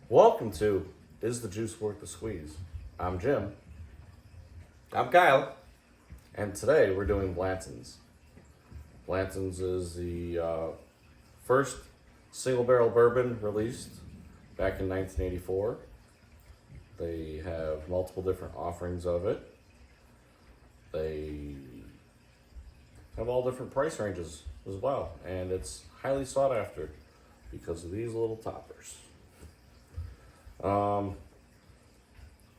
Welcome to Is the Juice Worth the Squeeze? I'm Jim, I'm Kyle. and today we're doing Blanton's. Blanton's is the first single barrel bourbon released back in 1984. They have multiple different offerings of it. They have all different price ranges as well, and it's highly sought after because of these little toppers.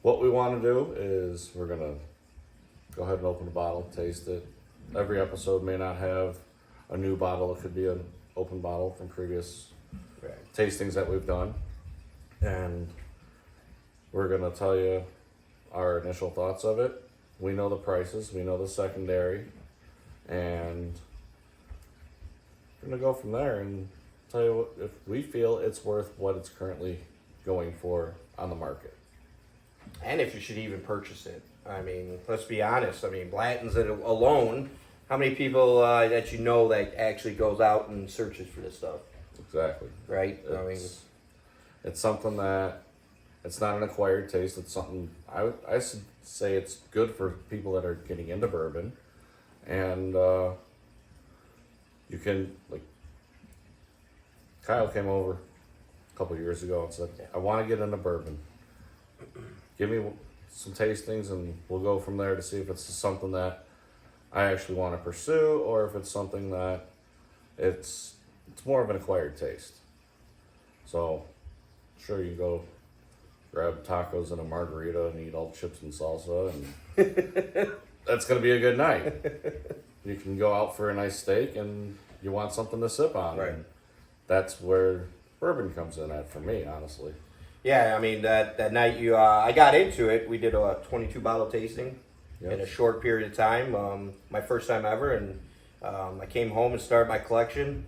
What we want to do is we're gonna go ahead and open the bottle, taste it. Every episode may not have a new bottle. It could be an open bottle from previous tastings that we've done, and we're gonna tell you our initial thoughts of it. We know the prices, we know the secondary, and we're gonna go from there and tell you what, if we feel it's worth what it's currently going for on the market. And if you should even purchase it. I mean, let's be honest. I mean, Blanton's alone, how many people that you know that actually goes out and searches for this stuff? Exactly. Right? It's something that, it's not an acquired taste. It's something, I say it's good for people that are getting into bourbon. And you can, like, Kyle came over a couple years ago and said, I want to get into bourbon. Give me some tastings and we'll go from there to see if it's something that I actually want to pursue or if it's something that it's more of an acquired taste. So, sure, you go grab tacos and a margarita and eat all the chips and salsa, and that's going to be a good night. You can go out for a nice steak and you want something to sip on. Right. And that's where bourbon comes in at for me, honestly. Yeah, I mean, that night I got into it. We did a 22 bottle tasting in a short period of time. My first time ever, and I came home and started my collection.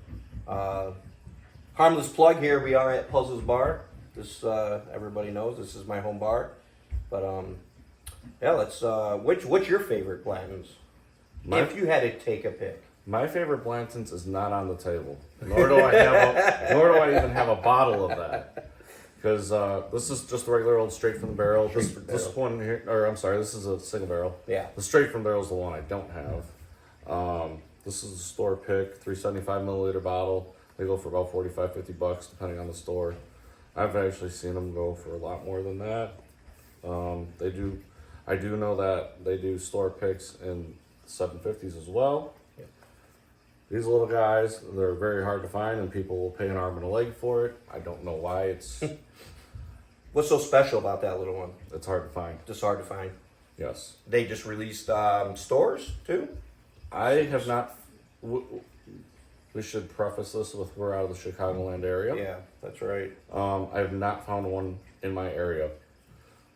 Harmless plug here, we are at Puzzles Bar. This, everybody knows, this is my home bar. But, yeah, let's, what's your favorite Blanton's? If you had to take a pick. My favorite Blanton's is not on the table, nor do I even have a bottle of that. Because this is just a regular old straight from the barrel. This one here, or I'm sorry, this is a single barrel. Yeah. The straight from the barrel is the one I don't have. This is a store pick, 375 milliliter bottle. They go for about $45-50 depending on the store. I've actually seen them go for a lot more than that. I do know that they do store picks in 750s as well. Yeah. These little guys, they're very hard to find, and people will pay an arm and a leg for it. I don't know why. It's What's so special about that little one? it's hard to find. Just hard to find. Yes. They just released stores too? I have not. We should preface this with we're out of the Chicagoland area. Yeah, that's right. I have not found one in my area.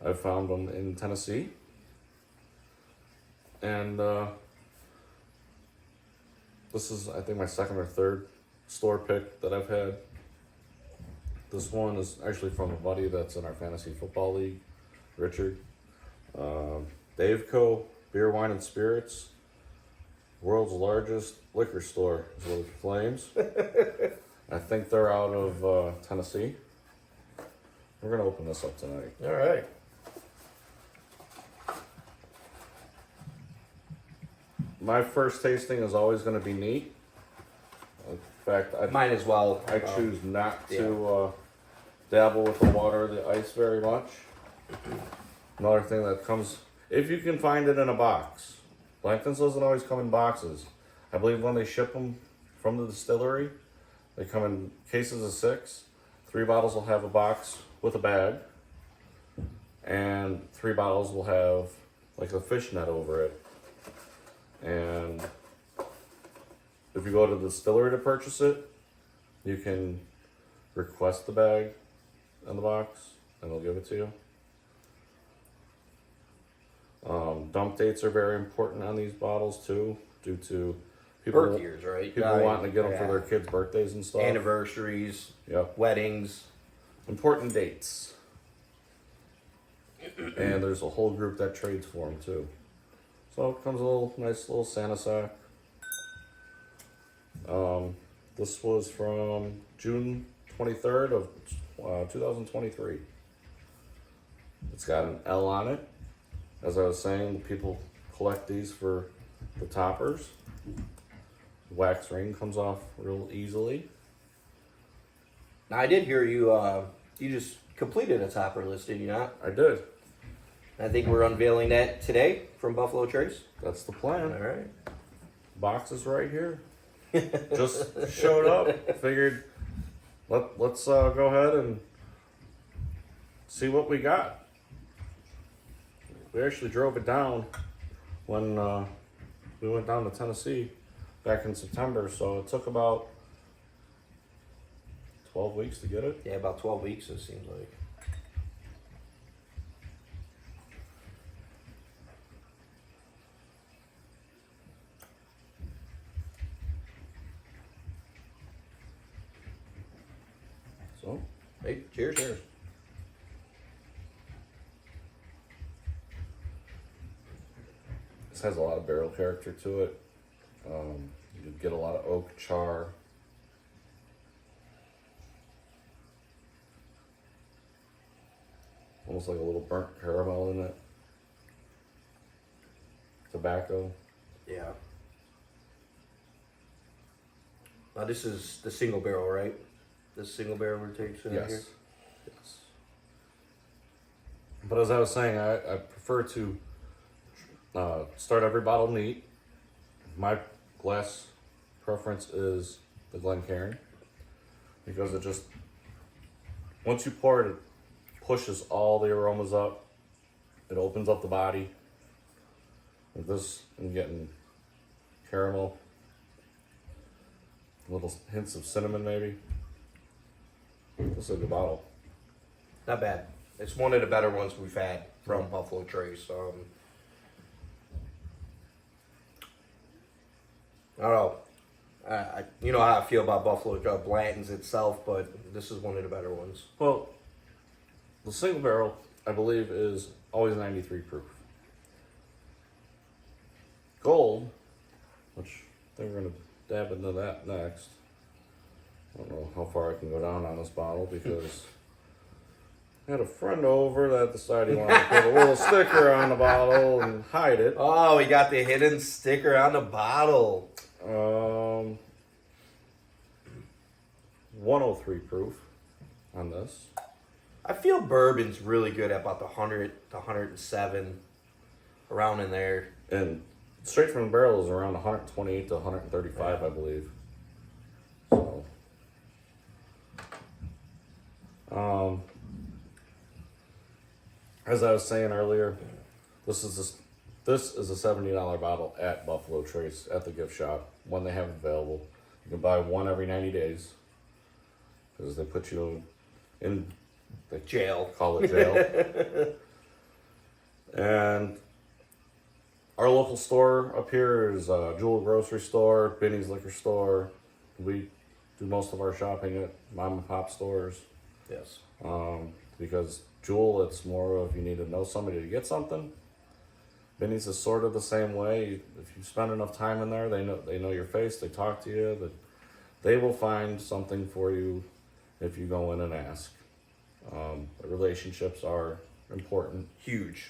I've found them in Tennessee. And this is, I think, my second or third store pick that I've had. This one is actually from a buddy that's in our fantasy football league, Richard. Daveco Beer, Wine, and Spirits. World's largest liquor store is what it claims. I think they're out of Tennessee. We're going to open this up tonight. All right. My first tasting is always going to be neat. In fact, Mine as well. I choose not to dabble with the water or the ice very much. Another thing that comes, if you can find it in a box. Blanton's doesn't always come in boxes. I believe when they ship them from the distillery, they come in cases of 6. 3 bottles will have a box with a bag, and 3 bottles will have like a fish net over it. And if you go to the distillery to purchase it, you can request the bag and the box, and they'll give it to you. Dump dates are very important on these bottles too, due to Birth years, right? people wanting to get them for their kids' birthdays and stuff. Anniversaries, Yep. weddings. Important dates. And there's a whole group that trades for them too. So it comes a nice little Santa sack. This was from June 23rd of 2023. It's got an L on it. As I was saying, people collect these for the toppers. The wax ring comes off real easily. Now, I did hear you, you just completed a topper list, did you not? I did. I think we're unveiling that today from Buffalo Trace. That's the plan. All right. Box is right here. Just showed up. Figured let's go ahead and see what we got. We actually drove it down when we went down to Tennessee back in September, so it took about 12 weeks to get it. Yeah, about 12 weeks, it seems like. So, Hey, cheers. cheers. This has a lot of barrel character to it. You get a lot of oak char. Almost like a little burnt caramel in it. Tobacco. Yeah. Now, this is the single barrel, right? This single barrel takes in Yes. here? Yes. But as I was saying, I prefer to start every bottle neat. My glass preference is the Glencairn because it just, once you pour it, it pushes all the aromas up. It opens up the body. With this, I'm getting caramel, little hints of cinnamon maybe. This is a good bottle. Not bad. It's one of the better ones we've had from Buffalo Trace. I don't know. You know how I feel about Buffalo Blanton's itself, but this is one of the better ones. Well, the single barrel, I believe, is always 93 proof. Gold, which I think we're going to dab into that next. I don't know how far I can go down on this bottle because I had a friend over that decided he wanted to put a little sticker on the bottle and hide it. Oh, we got the hidden sticker on the bottle. 103 proof on this. I feel bourbon's really good at about the 100 to 107, around in there. And straight from the barrel is around 128 to 135, I believe. So, as I was saying earlier, this is a $70 bottle at Buffalo Trace at the gift shop when they have it available. You can buy one every 90 days because they put you in the Jail. call it jail. And our local store up here is Jewel Grocery Store, Benny's Liquor Store. We do most of our shopping at mom and pop stores. Yes. Because Jewel, it's more of you need to know somebody to get something. Benny's is sort of the same way. If you spend enough time in there, they know your face. They talk to you. That they will find something for you if you go in and ask. Relationships are important. Huge.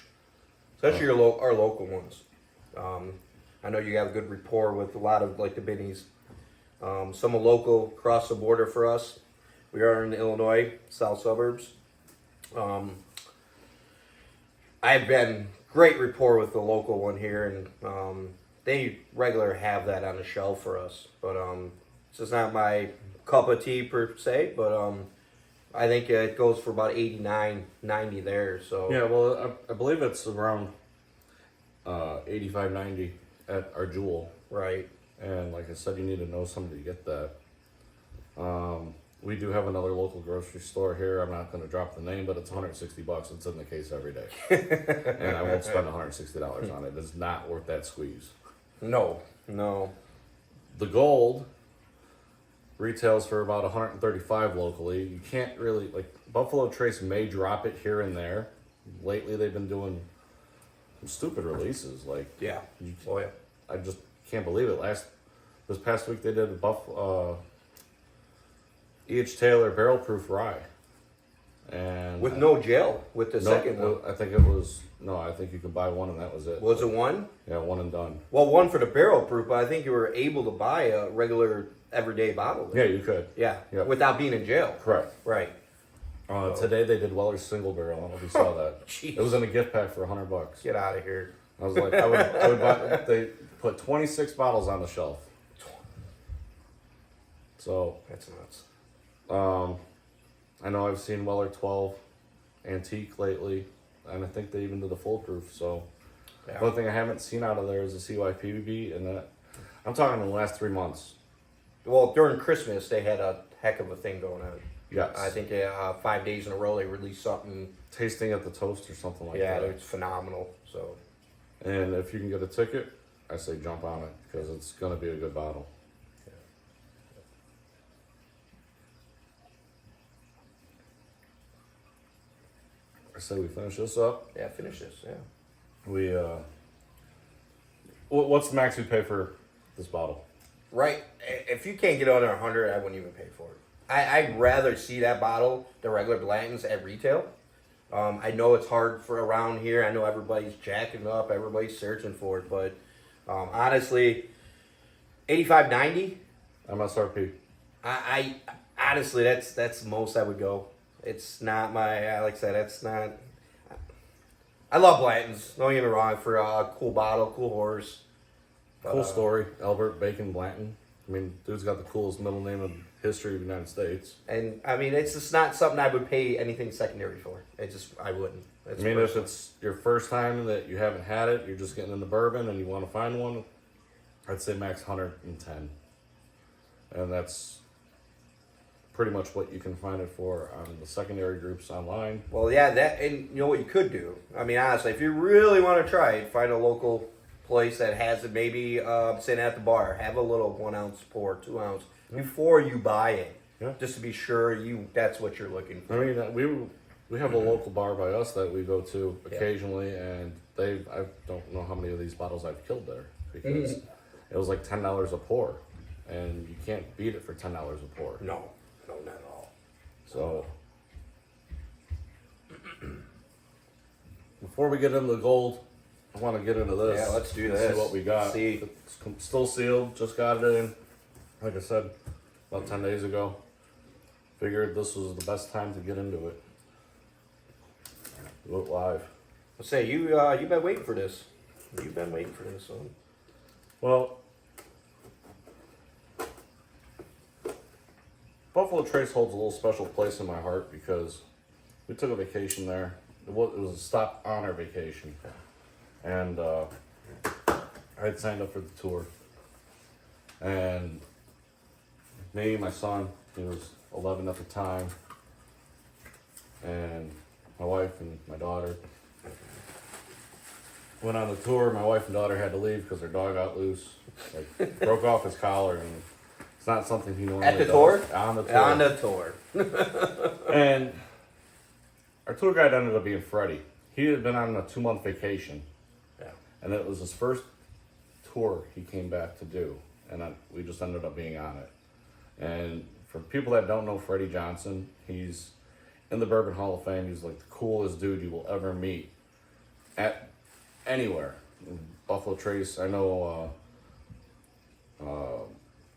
Especially our local ones. I know you have a good rapport with a lot of like the Bennies. Some are local across the border for us. We are in the Illinois, south suburbs. I've been great rapport with the local one here, and they regularly have that on the shelf for us. But it's just not my cup of tea per se. But I think it goes for about 89, 90 there. So Yeah, well, I believe it's around 85, 90 at our Jewel. right. And like I said, you need to know somebody to get that. We do have another local grocery store here. I'm not going to drop the name, but it's $160. It's in the case every day. And I won't spend $160 on it. It's not worth that squeeze. No. The gold retails for about $135 locally. You can't really, like, Buffalo Trace may drop it here and there. Lately, they've been doing some stupid releases. Like, Yeah. I just can't believe it. This past week, they did a E.H. Taylor barrel proof rye. and With no jail with the second one. I think it was no. I think you could buy one and that was it. Was it one? Yeah, one and done. Well, one for the barrel proof, but I think you were able to buy a regular everyday bottle. Yeah, you could. Yeah. Yep. Without being in jail. Correct. Right. Today they did Weller's single barrel. I don't know if you saw that. Jeez. It was in a gift pack for $100. Get out of here. I was like, I would buy. They put 26 bottles on the shelf. So That's nuts. I know I've seen Weller 12 Antique lately, and I think they even did the full proof. So Yeah. one thing I haven't seen out of there is the CYPB, and that I'm talking in the last 3 months. Well, during Christmas, they had a heck of a thing going on. Yes, I think 5 days in a row they released something. tasting at the toast or something like Yeah, that. it's phenomenal. So And if you can get a ticket, I say jump on it because it's gonna be a good bottle. I say we finish this up. yeah, finish this. Yeah. We what's the max we pay for this bottle? Right. If you can't get under 100, I wouldn't even pay for it. I'd rather see that bottle than regular Blantons at retail. I know it's hard for around here. I know everybody's jacking up. Everybody's searching for it. But honestly, 85.90. MSRP. I honestly, that's the most I would go. It's not my, like I said, that's not. I love Blantons. Don't get me wrong, for a cool bottle, cool horse. Cool story. Albert Bacon Blanton. I mean, dude's got the coolest middle name in history of the United States. And I mean, it's just not something I would pay anything secondary for. It just, I wouldn't. It's I mean, if personal. it's your first time that you haven't had it, you're just getting into bourbon and you want to find one, I'd say max 110. And that's pretty much what you can find it for on the secondary groups online. Well, yeah, that, and you know what you could do? I mean, honestly, if you really want to try it, find a local place that has it, maybe sitting at the bar, have a little 1 ounce pour, 2 ounce, before you buy it. Yeah. Just to be sure that's what you're looking for. I mean, we have a local bar by us that we go to occasionally, and I don't know how many of these bottles I've killed there because it was like $10 a pour, and you can't beat it for $10 a pour. No, not at all. So before we get into the gold, I want to get into this. Yeah, let's do and this. See what we got. See. It's still sealed. Just got it in. Like I said, about 10 days ago. Figured this was the best time to get into it. Do it live. Let's say you've been waiting for this. You've been waiting for this one. Well, Buffalo Trace holds a little special place in my heart because we took a vacation there. It was a stop on our vacation. And I had signed up for the tour. And me, my son, he was 11 at the time, and my wife and my daughter went on the tour. My wife and daughter had to leave because their dog got loose, like broke off his collar, and it's not something he normally At the does. tour? On the tour. On the tour. And our tour guide ended up being Freddie. He had been on a 2-month vacation, Yeah. and it was his first tour he came back to do, and we just ended up being on it. And for people that don't know Freddie Johnson, he's in the Bourbon Hall of Fame. He's like the coolest dude you will ever meet at anywhere. Buffalo Trace, I know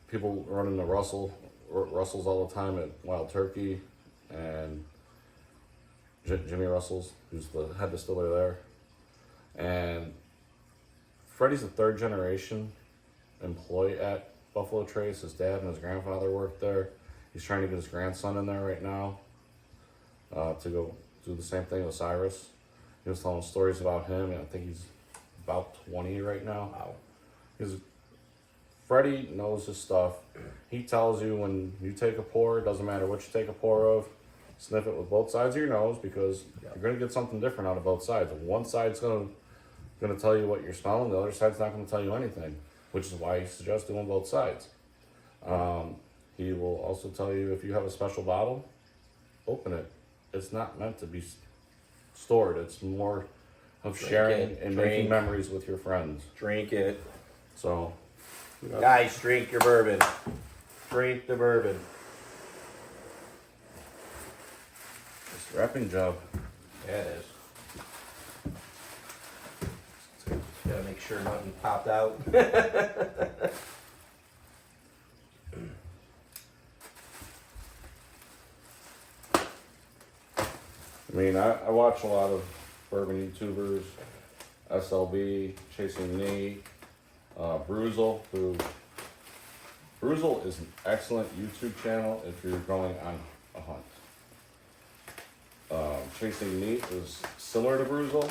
people running the Russells all the time at Wild Turkey, and Jimmy Russell's, who's the head distiller there. And Freddie's a 3rd generation employee at Buffalo Trace. His dad and his grandfather worked there. He's trying to get his grandson in there right now to go do the same thing with Cyrus. He was telling stories about him, and I think he's about 20 right now. Wow. Freddie knows his stuff. He tells you when you take a pour, it doesn't matter what you take a pour of, sniff it with both sides of your nose because you're going to get something different out of both sides. One side's going to tell you what you're smelling, the other side's not going to tell you anything, which is why he suggests doing both sides. He will also tell you if you have a special bottle, open it. It's not meant to be stored. It's more of sharing and making memories with your friends. Drink it. So, Guys, drink your bourbon. Drink the bourbon. just Wrapping job. Yeah, it is. Gotta make sure nothing popped out. I mean, I watch a lot of bourbon YouTubers, SLB, Chasing Nate, Bruzel, Bruzel is an excellent YouTube channel if you're going on a hunt. Chasing Neat is similar to Bruzel,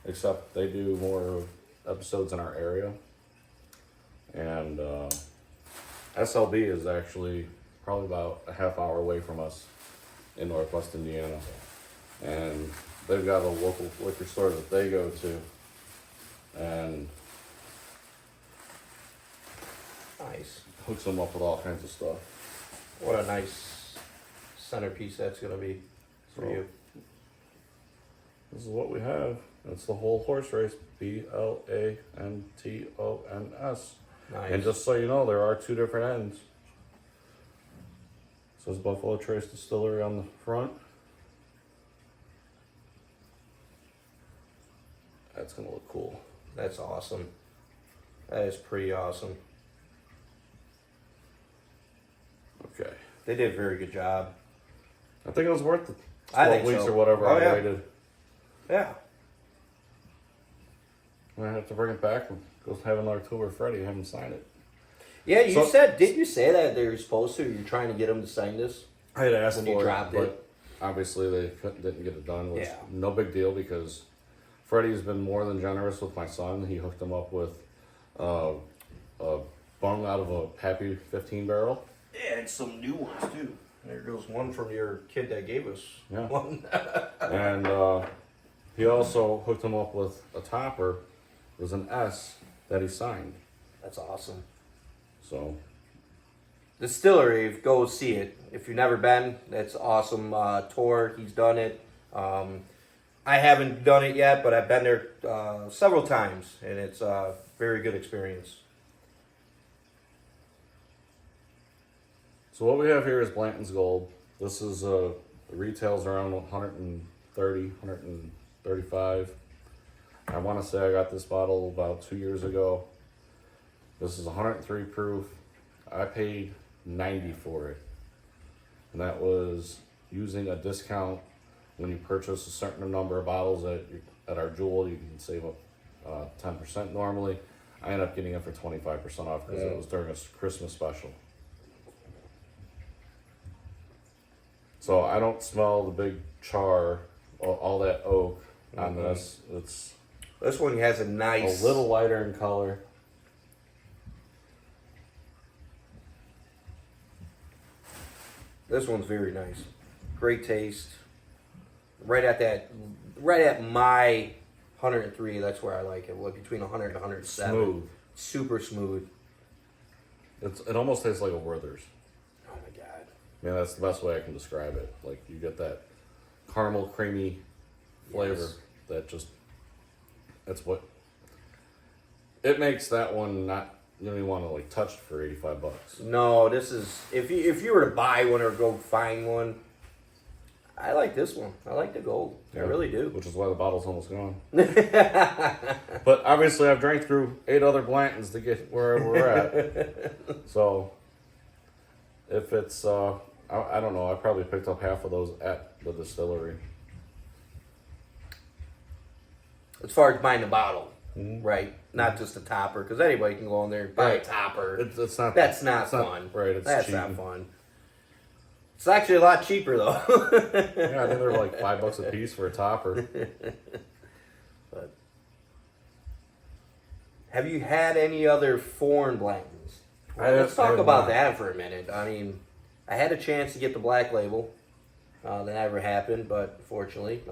except they do more episodes in our area. And SLB is actually probably about a half hour away from us in Northwest Indiana. And they've got a local liquor store that they go to. And Nice. hooks them up with all kinds of stuff. What a nice centerpiece that's gonna be for So, you. This is what we have. It's the whole horse race, BLANTONS. Nice. And just so you know, there are two different ends. It says Buffalo Trace Distillery on the front. That's gonna look cool. That's awesome. That is pretty awesome. Okay. They did a very good job. I think it was worth the I 12 think weeks so. or whatever Oh, I yeah. waited. Yeah. I have to bring it back and go have another tour with Freddie. I haven't signed it. Yeah, you So- said, did you say that they were supposed to? You're trying to get them to sign this? I had asked When for you it, dropped but it. obviously they didn't get it done, which Yeah. no big deal because Freddie's been more than generous with my son. He hooked him up with a bung out of a Pappy 15 barrel. Yeah, and some new ones too. There goes one from your kid that gave us Yeah. one. And he also hooked him up with a topper. It was an S that he signed. That's awesome. So Distillery, go see it. If you've never been, that's awesome tour. He's done it. I haven't done it yet, but I've been there several times, and it's a very good experience. So what we have here is Blanton's Gold. This is the retails around 130, 135. I want to say I got this bottle about 2 years ago. This is 103 proof. I paid 90 for it, and that was using a discount. When you purchase a certain number of bottles at our Jewel, you can save up 10% normally. I ended up getting it for 25% off because it was during a Christmas special. So I don't smell the big char, all that oak on this. It's This one has a nice... a little lighter in color. This one's very nice. Great taste. Right at my 103, that's where I like it. Like between 100 and 107. Smooth. Super smooth. It almost tastes like a Werther's. Oh my god. I mean, that's the best way I can describe it. Like, you get that caramel creamy flavor Yes. that just, that's what, it makes that one not, you don't even want to like touch it for $85. No, this is if you were to buy one or go find one, I like this one. I like the gold. I really do. Which is why the bottle's almost gone. But obviously I've drank through 8 other Blantons to get where we're at. So if it's, I don't know, I probably picked up half of those at the distillery. As far as buying the bottle, right? Not just a topper, because anybody can go in there and buy a Right. topper. It's not. That's not it's fun. Right. It's That's cheap. not fun. It's actually a lot cheaper though. Yeah, I think they're like $5 a piece for a topper. But have you had any other foreign Blantons? Let's talk about that for a minute. I mean, I had a chance to get the black label. That never happened, but fortunately,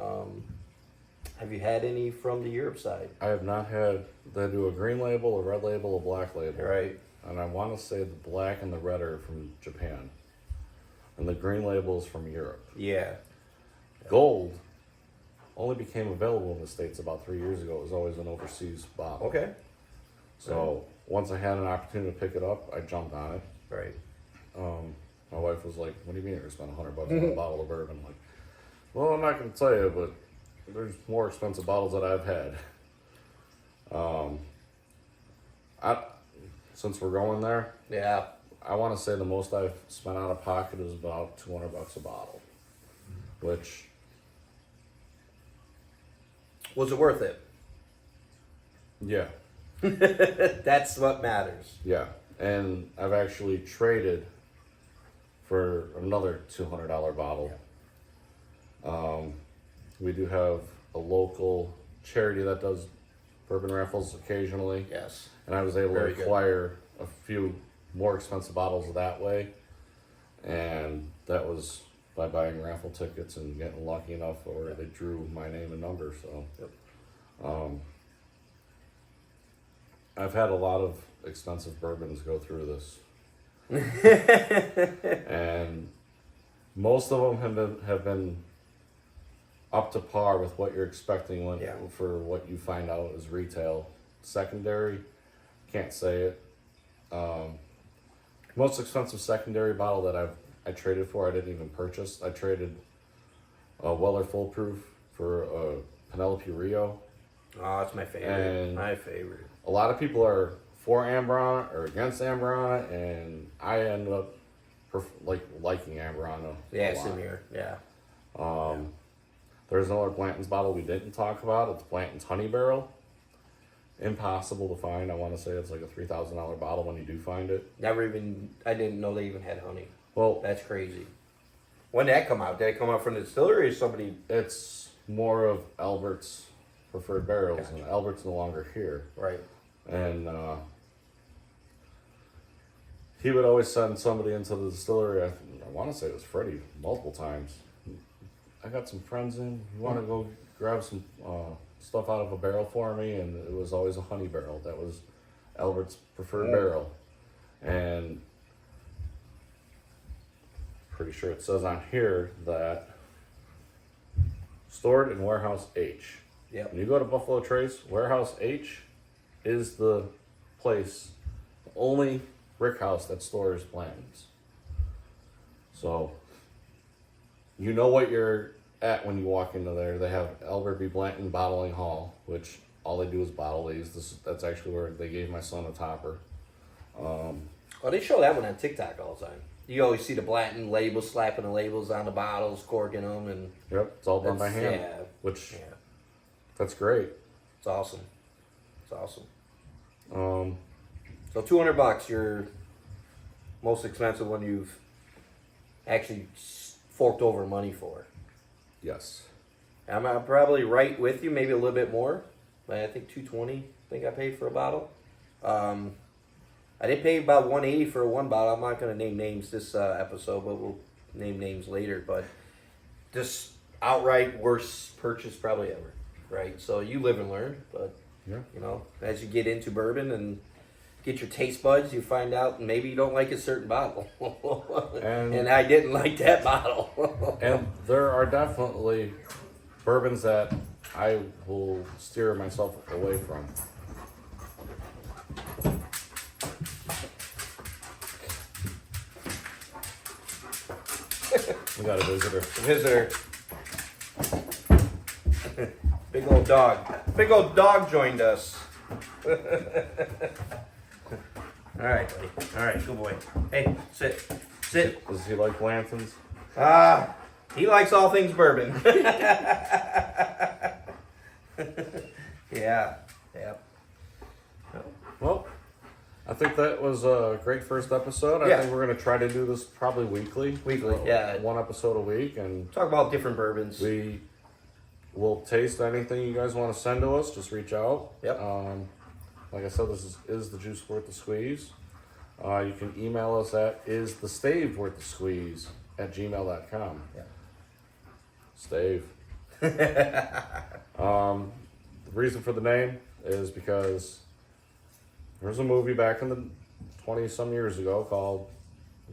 have you had any from the Europe side? I have not had. They do a green label, a red label, a black label. Right. And I want to say the black and the red are from Japan, and the green label is from Europe. Yeah. Gold only became available in the States about 3 years ago. It was always an overseas bottle. Okay. So once I had an opportunity to pick it up, I jumped on it. Right. My wife was like, "What do you mean you're gonna spend $100 on a bottle of bourbon?" I'm like, Well, I'm not going to tell you, but there's more expensive bottles that I've had. I since we're going there, Yeah. I want to say the most I've spent out of pocket is about $200 a bottle, which Was it worth it? yeah, That's what matters. yeah, and I've actually traded for another $200 bottle. We do have a local charity that does bourbon raffles occasionally, Yes. and I was able Very to good. acquire a few more expensive bottles that way, and that was by buying raffle tickets and getting lucky enough where they drew my name and number. So, Yep. I've had a lot of expensive bourbons go through this, and most of them have been up to par with what you're expecting when Yeah. for what you find out is retail. Secondary, can't say it. Most expensive secondary bottle that I traded for, I didn't even purchase. I traded a Weller Full Proof for a Penelope Rio. Oh, that's my favorite. And- my favorite. A lot of people are for Amber on it or against Amber on it, and I end up liking Amber on it. Yeah, a lot. same here. Yeah. There's another Blanton's bottle we didn't talk about. It's Blanton's Honey Barrel. Impossible to find. I want to say it's like a $3,000 bottle when you do find it. I didn't know they even had honey. Well, That's crazy. When did that come out? Did it come out from the distillery or somebody? it's more of Albert's preferred barrels, and Albert's no longer here. Right. And he would always send somebody into the distillery. I want to say it was Freddie multiple times. I got some friends in. You want to go grab some stuff out of a barrel for me? And it was always a honey barrel. That was Albert's preferred barrel. And pretty sure it says on here that stored in warehouse H. Yep. When you go to Buffalo Trace, warehouse H is the place, the only brick house that stores Blantons. So you know what you're at when you walk into there. They have Albert B. Blanton Bottling Hall, which all they do is bottle these. That's actually where they gave my son a topper. Oh, they show that one on TikTok all the time. You always see the Blanton labels, slapping the labels on the bottles, corking them, and Yep, it's all done by That's- hand, yeah. which yeah, that's great. it's awesome. It's awesome. Um, So $200, your most expensive one you've actually forked over money for. yes. I'm probably right with you, maybe a little bit more. But I think $220. I think I paid for a bottle. I did pay about $180 for one bottle. I'm not going to name names this episode, but we'll name names later. But just outright worst purchase probably ever, right? So you live and learn. But Yeah. you know, as you get into bourbon and get your taste buds, you find out maybe you don't like a certain bottle. And I didn't like that bottle. And there are definitely bourbons that I will steer myself away from. We got a visitor. Visitor. Big old dog. Big old dog joined us. All right, buddy. All right, good boy. Hey, sit. Sit. Does he like Blantons? He likes all things bourbon. Yeah. Yep. Well, I think that was a great first episode. I Yeah. think we're going to try to do this probably weekly. Weekly, yeah. One episode a week, and Talk about different bourbons. we will taste anything you guys want to send to us. Just reach out. Yep. Like I said, this is the juice worth the squeeze. You can email us at isthestavewworththesqueeze@gmail.com. Yep. Stave. The reason for the name is because there was a movie back in the 20-some years ago called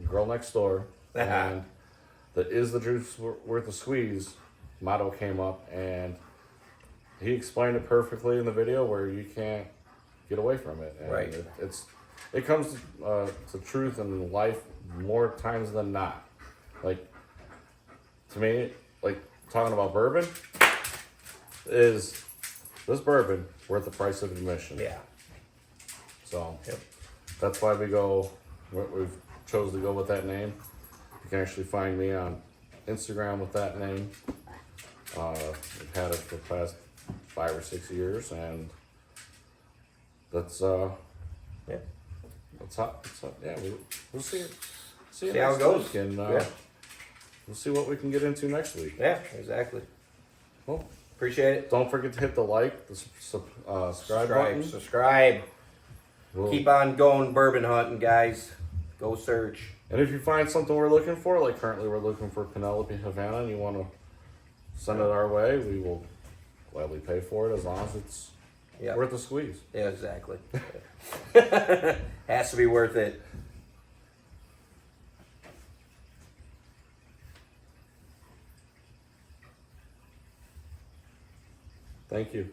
Girl Next Door, and the "Is the juice worth the squeeze" motto came up, and he explained it perfectly in the video where you can't get away from it. And Right. it comes to truth in life more times than not. Like, to me, like talking about bourbon, is this bourbon worth the price of admission? Yeah. So Yep. that's why we've chose to go with that name. You can actually find me on Instagram with that name. We've had it for the past 5 or 6 years, and that's Yeah. yeah. We'll see See it how it next goes. week, and Yeah. we'll see what we can get into next week. Yeah, exactly. Well, Appreciate it. don't forget to hit the like, the subscribe button. Subscribe. We'll- Keep on going bourbon hunting, guys. Go search. And if you find something we're looking for, like currently we're looking for Penelope Havana, and you want to send it our way, we will gladly pay for it as long as it's Yeah. worth the squeeze. Yeah, exactly. Has to be worth it. Thank you.